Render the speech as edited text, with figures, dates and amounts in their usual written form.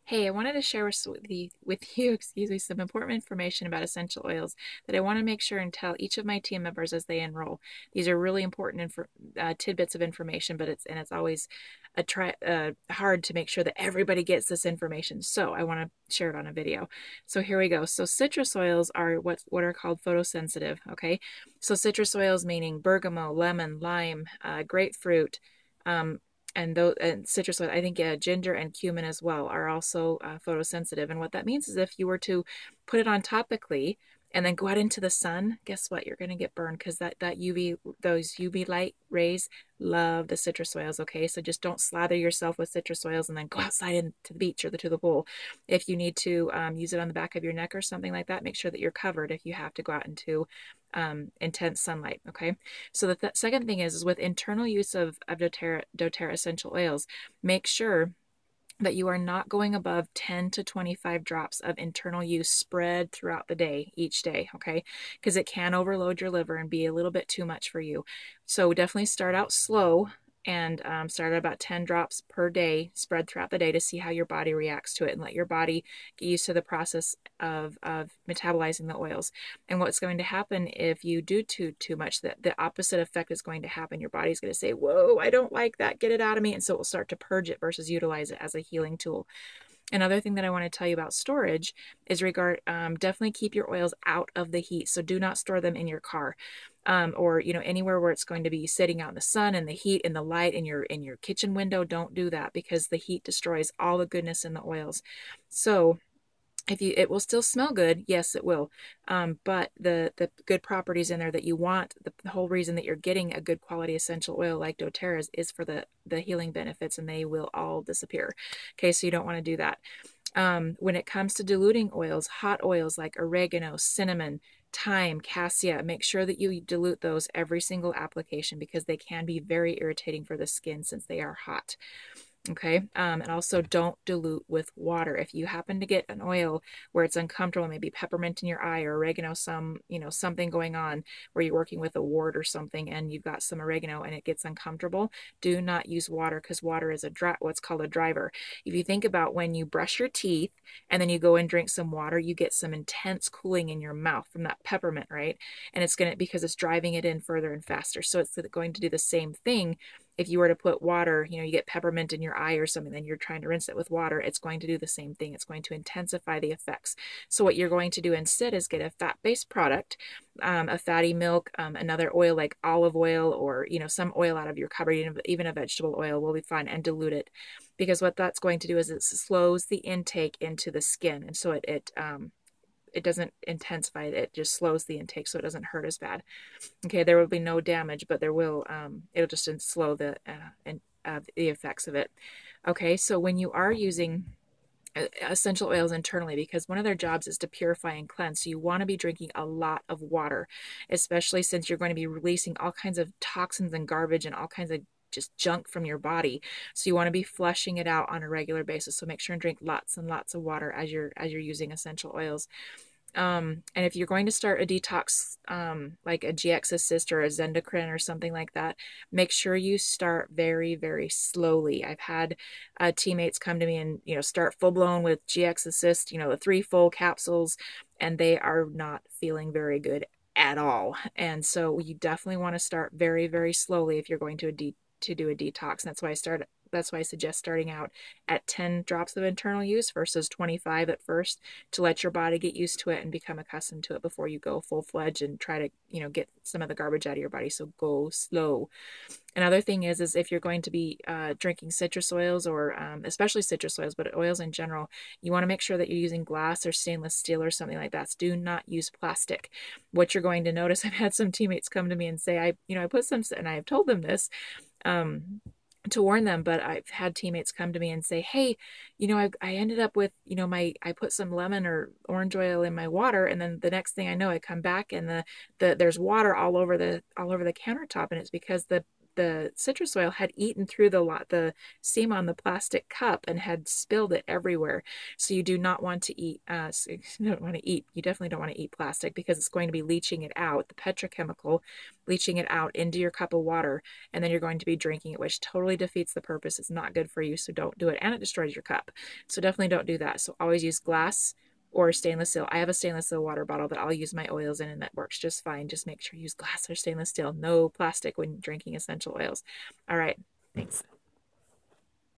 Hey, I wanted to share with you, excuse me, some important information about essential oils that I want to make sure and tell each of my team members as they enroll. These are really important tidbits of information, but it's always hard to make sure that everybody gets this information. So I want to share it on a video. So here we go. So citrus oils are what are called photosensitive. Okay, so citrus oils meaning bergamot, lemon, lime, grapefruit. Um, and citrus oil, I think ginger and cumin as well are also photosensitive. And what that means is if you were to put it on topically and then go out into the sun, guess what? You're going to get burned because those UV light rays love the citrus oils. Okay, so just don't slather yourself with citrus oils and then go outside into the beach or to the pool. If you need to use it on the back of your neck or something like that, make sure that you're covered if you have to go out into intense sunlight. Okay. So the second thing is with internal use of doTERRA essential oils, make sure that you are not going above 10 to 25 drops of internal use spread throughout the day, each day, okay? Because it can overload your liver and be a little bit too much for you. So definitely start out slow and start at about 10 drops per day, spread throughout the day to see how your body reacts to it and let your body get used to the process of metabolizing the oils. And what's going to happen if you do too much, that the opposite effect is going to happen. Your body's going to say, whoa, I don't like that, get it out of me. And so it will start to purge it versus utilize it as a healing tool. Another thing that I want to tell you about storage is definitely keep your oils out of the heat. So do not store them in your car, or anywhere where it's going to be sitting out in the sun and the heat and the light in your kitchen window. Don't do that because the heat destroys all the goodness in the oils. So it will still smell good, yes, it will, but the good properties in there that you want, the whole reason that you're getting a good quality essential oil like doTERRA is for the healing benefits, and they will all disappear. Okay, so you don't want to do that. When it comes to diluting oils, hot oils like oregano, cinnamon, thyme, cassia, make sure that you dilute those every single application because they can be very irritating for the skin since they are hot. Okay, and also don't dilute with water. If you happen to get an oil where it's uncomfortable, maybe peppermint in your eye or oregano, something going on where you're working with a wart or something and you've got some oregano and it gets uncomfortable, do not use water because water is what's called a driver. If you think about when you brush your teeth and then you go and drink some water, you get some intense cooling in your mouth from that peppermint, right? And because it's driving it in further and faster. So it's going to do the same thing. If you were to put water, you get peppermint in your eye or something, then you're trying to rinse it with water, it's going to do the same thing. It's going to intensify the effects. So what you're going to do instead is get a fat-based product, a fatty milk, another oil like olive oil, or some oil out of your cupboard, even a vegetable oil will be fine, and dilute it. Because what that's going to do is it slows the intake into the skin, and so it doesn't intensify it, it just slows the intake so it doesn't hurt as bad. Okay, there will be no damage, but it'll just slow the effects of it. Okay, so when you are using essential oils internally, because one of their jobs is to purify and cleanse, so you want to be drinking a lot of water, especially since you're going to be releasing all kinds of toxins and garbage and all kinds of just junk from your body. So you want to be flushing it out on a regular basis. So make sure and drink lots and lots of water as you're using essential oils. And if you're going to start a detox, like a GX Assist or a Zendocrine or something like that, make sure you start very, very slowly. I've had teammates come to me and, start full blown with GX Assist, the 3 full capsules, and they are not feeling very good at all. And so you definitely want to start very, very slowly if you're going to do a detox. And that's why I suggest starting out at 10 drops of internal use versus 25 at first, to let your body get used to it and become accustomed to it before you go full-fledged and try to, get some of the garbage out of your body. So go slow. Another thing is if you're going to be drinking citrus oils, or especially citrus oils, but oils in general, you want to make sure that you're using glass or stainless steel or something like that. So do not use plastic. What you're going to notice, I've had some teammates come to me and say, I put some, and I have told them this, to warn them, but I've had teammates come to me and say, hey, I ended up with, I put some lemon or orange oil in my water, and then the next thing I know, I come back and there's water all over the countertop, and it's because the the citrus oil had eaten through the seam on the plastic cup and had spilled it everywhere. So you do not want to eat, you definitely don't want to eat plastic because it's going to be leaching it out, the petrochemical leaching it out into your cup of water, and then you're going to be drinking it, which totally defeats the purpose. It's not good for you, so don't do it. And it destroys your cup. So definitely don't do that. So always use glass or stainless steel. I have a stainless steel water bottle that I'll use my oils in, and that works just fine. Just make sure you use glass or stainless steel. No plastic when drinking essential oils. All right. Thanks.